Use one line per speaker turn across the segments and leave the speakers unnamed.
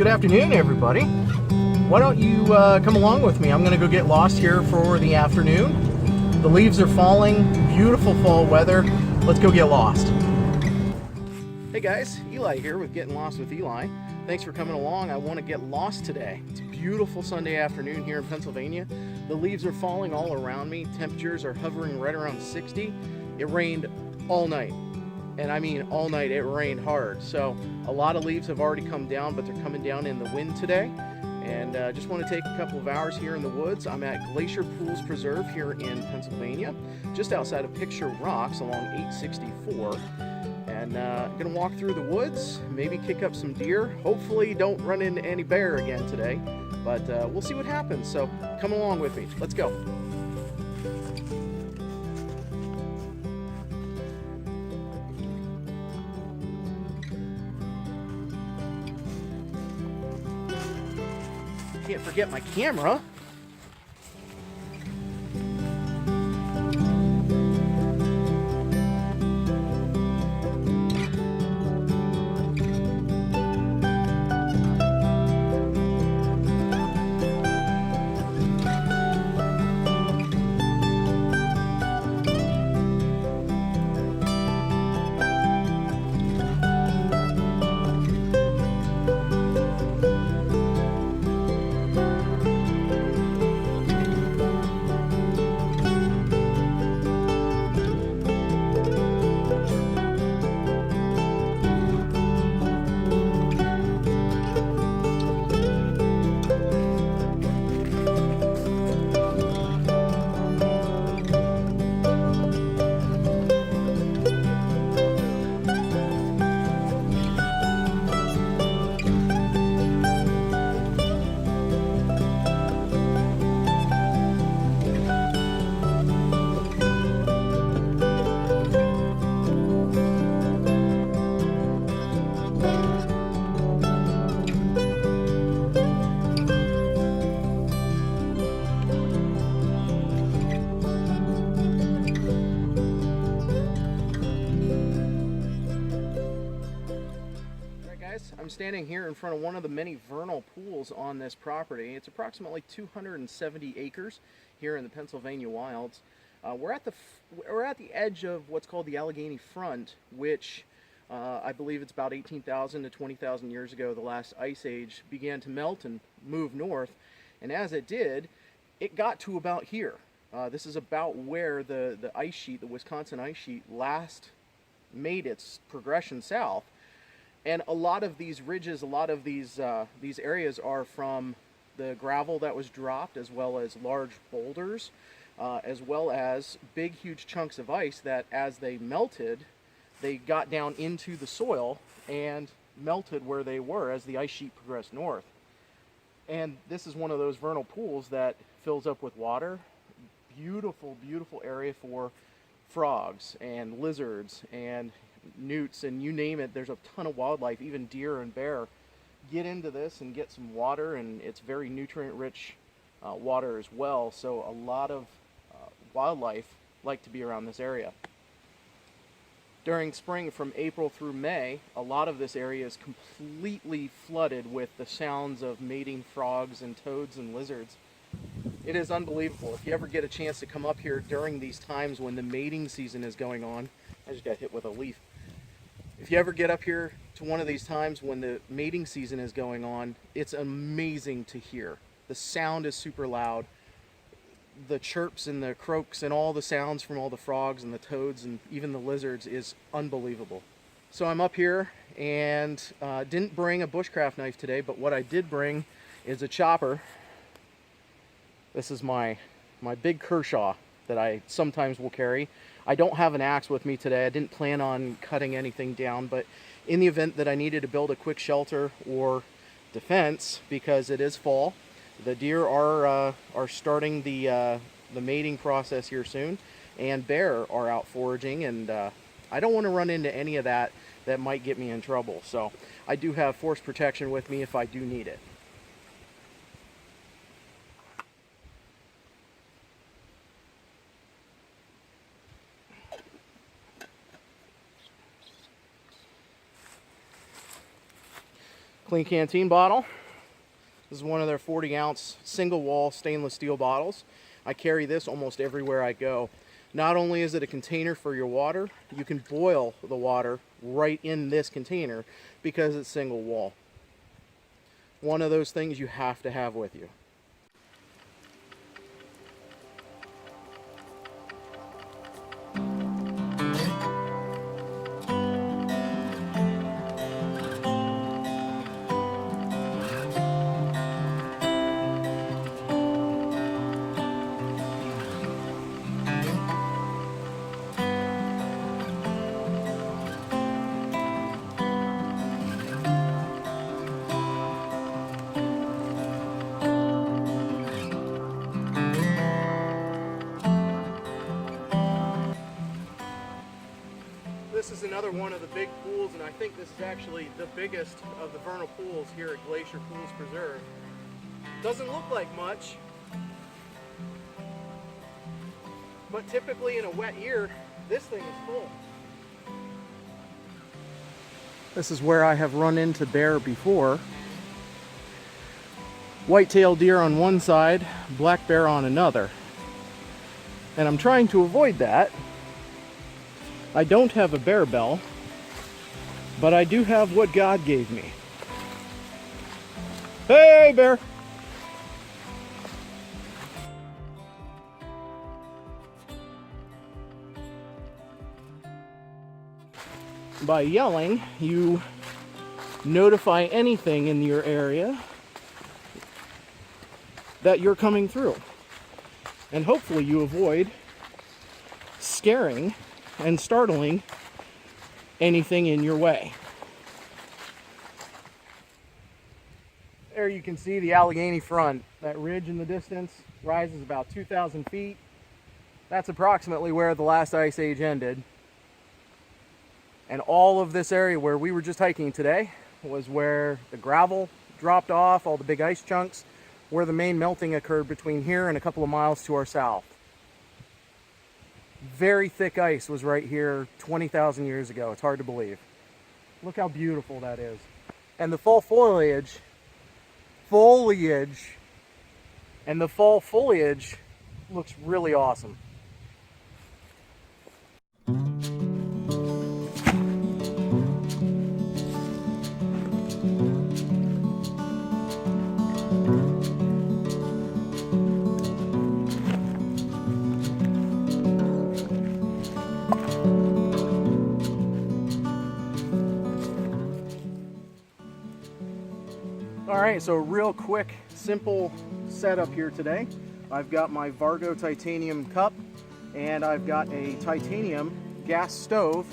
Good afternoon, everybody. Why don't you come along with me? I'm going to go get lost here for the afternoon. The leaves are falling, beautiful fall weather. Let's go get lost. Hey guys, Eli here with Getting Lost with Eli. Thanks for coming along. I want to get lost today. It's a beautiful Sunday afternoon here in Pennsylvania. The leaves are falling all around me. Temperatures are hovering right around 60. It rained all night. And I mean all night, it rained hard. So a lot of leaves have already come down, but they're coming down in the wind today. And just want to take a couple of hours here in the woods. I'm at Glacier Pools Preserve here in Pennsylvania, just outside of Picture Rocks along 864. And gonna walk through the woods, maybe kick up some deer. Hopefully don't run into any bear again today, but we'll see what happens. So come along with me, let's go. Can't forget my camera. I'm standing here in front of one of the many vernal pools on this property. It's approximately 270 acres here in the Pennsylvania wilds. We're at the edge of what's called the Allegheny Front, which I believe it's about 18,000 to 20,000 years ago, the last ice age began to melt and move north. And as it did, it got to about here. This is about where the ice sheet, the Wisconsin ice sheet, last made its progression south. And a lot of these ridges, a lot of these areas are from the gravel that was dropped, as well as large boulders, as well as big, huge chunks of ice that, as they melted, they got down into the soil and melted where they were as the ice sheet progressed north. And this is one of those vernal pools that fills up with water. Beautiful, beautiful area for frogs and lizards and newts and you name it. There's a ton of wildlife, even deer and bear get into this and get some water, and it's very nutrient rich water as well, so a lot of wildlife like to be around this area. During spring, from April through May, a lot of this area is completely flooded with the sounds of mating frogs and toads and lizards. It is unbelievable. If you ever get a chance to come up here during these times when the mating season is going on, I just got hit with a leaf. If you ever get up here to one of these times when the mating season is going on, it's amazing to hear. The sound is super loud. The chirps and the croaks and all the sounds from all the frogs and the toads and even the lizards is unbelievable. So I'm up here and didn't bring a bushcraft knife today, but what I did bring is a chopper. This is my big Kershaw that I sometimes will carry. I don't have an axe with me today. I didn't plan on cutting anything down, but in the event that I needed to build a quick shelter or defense, because it is fall, the deer are starting the mating process here soon, and bear are out foraging, and I don't want to run into any of that might get me in trouble. So I do have force protection with me if I do need it. Clean canteen bottle. This is one of their 40-ounce single wall stainless steel bottles. I carry this almost everywhere I go. Not only is it a container for your water, you can boil the water right in this container because it's single wall. One of those things you have to have with you. This is another one of the big pools, and I think this is actually the biggest of the vernal pools here at Glacier Pools Preserve. Doesn't look like much, but typically in a wet year, this thing is full. This is where I have run into bear before. White-tailed deer on one side, black bear on another. And I'm trying to avoid that. I don't have a bear bell, but I do have what God gave me. Hey, bear! By yelling, you notify anything in your area that you're coming through. And hopefully you avoid scaring and startling anything in your way. There you can see the Allegheny front. That ridge in the distance rises about 2,000 feet. That's approximately where the last ice age ended. And all of this area where we were just hiking today was where the gravel dropped off, all the big ice chunks, where the main melting occurred between here and a couple of miles to our south. Very thick ice was right here 20,000 years ago. It's hard to believe. Look how beautiful that is. And the fall foliage, and the fall foliage looks really awesome. Alright, so real quick, simple setup here today. I've got my Vargo Titanium cup, and I've got a titanium gas stove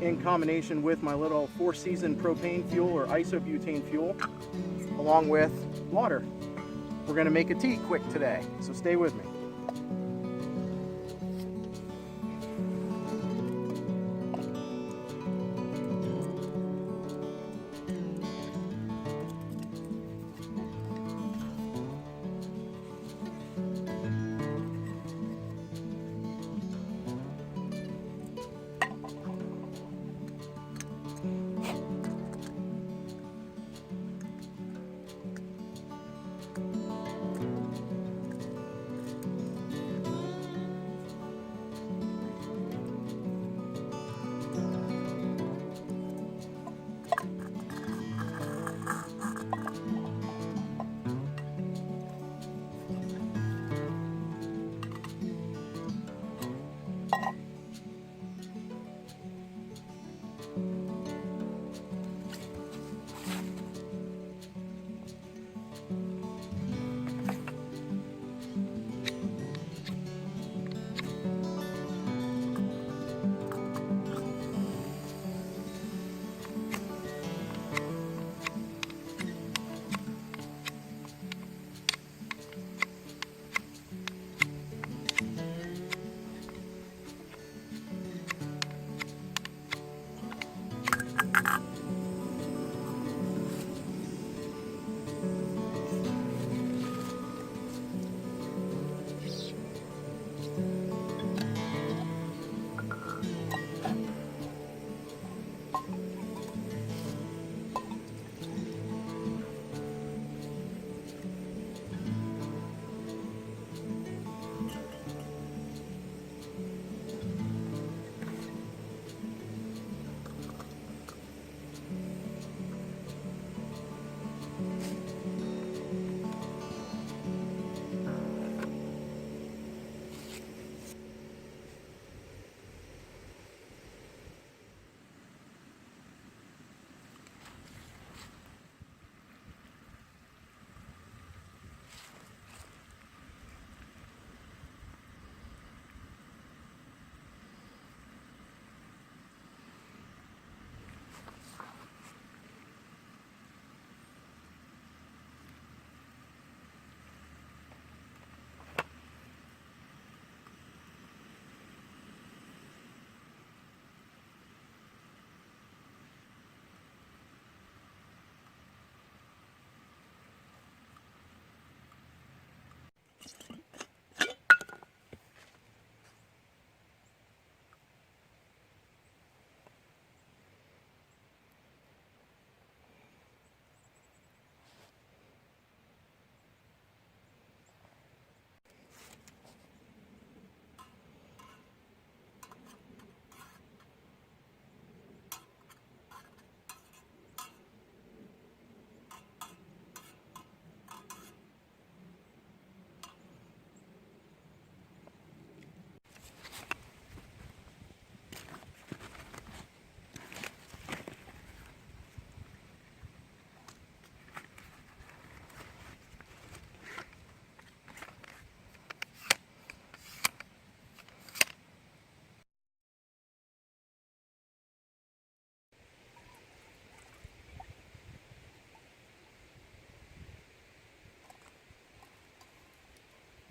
in combination with my little 4-season propane fuel or isobutane fuel, along with water. We're going to make a tea quick today, so stay with me.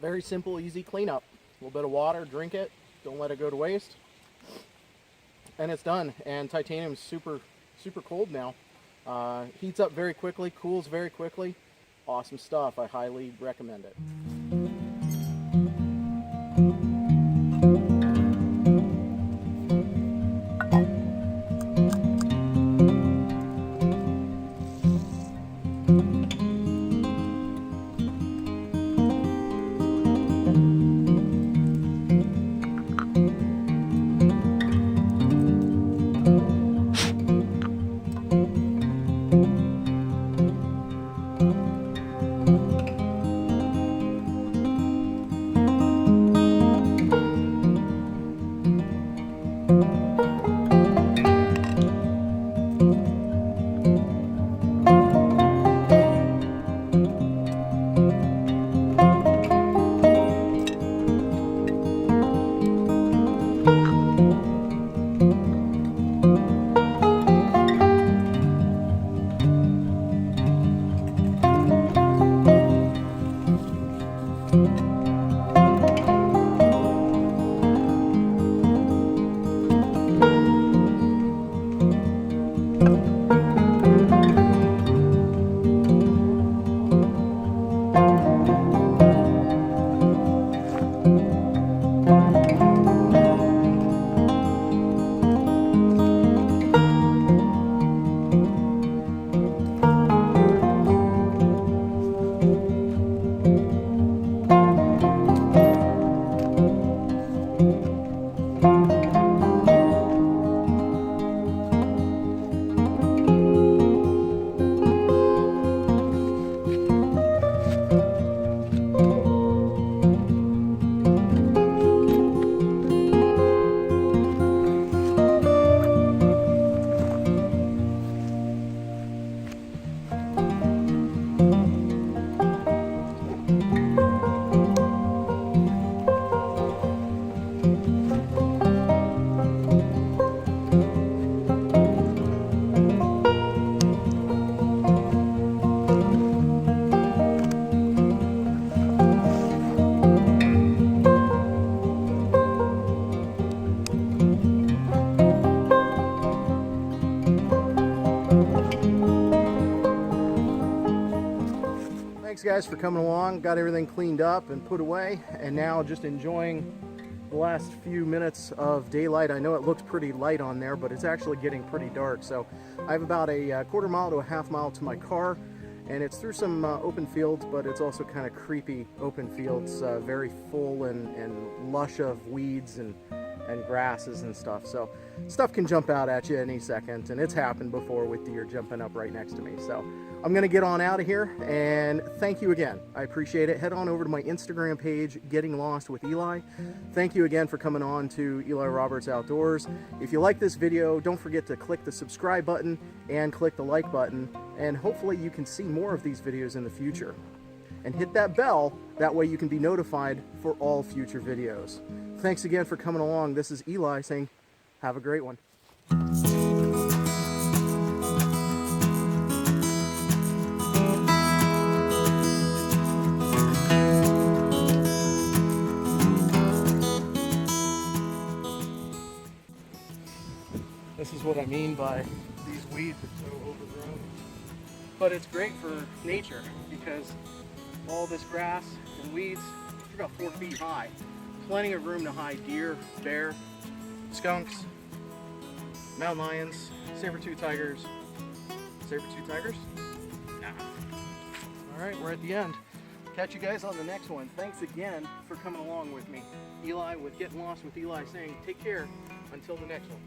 Very simple, easy cleanup. A little bit of water, drink it, don't let it go to waste, and it's done. And titanium's super cold now. Heats up very quickly, cools very quickly. Awesome stuff. I highly recommend it. Thanks guys for coming along. Got everything cleaned up and put away, and now just enjoying the last few minutes of daylight. I know it looks pretty light on there, but it's actually getting pretty dark. So I have about a quarter mile to a half mile to my car, and it's through some open fields, but it's also kind of creepy open fields, very full and lush of weeds and grasses and stuff. So stuff can jump out at you any second, and it's happened before with deer jumping up right next to me. So I'm gonna get on out of here, and thank you again. I appreciate it. Head on over to my Instagram page, Getting Lost with Eli. Thank you again for coming on to Eli Roberts Outdoors. If you like this video, don't forget to click the subscribe button and click the like button, and hopefully you can see more of these videos in the future. And hit that bell, that way you can be notified for all future videos. Thanks again for coming along. This is Eli saying, have a great one. This is what I mean by these weeds are so overgrown. But it's great for nature because all this grass and weeds are about 4 feet high. Plenty of room to hide deer, bear, skunks, mountain lions, saber-tooth tigers. Saber-tooth tigers? Nah. Alright, we're at the end. Catch you guys on the next one. Thanks again for coming along with me. Eli with Getting Lost with Eli saying take care until the next one.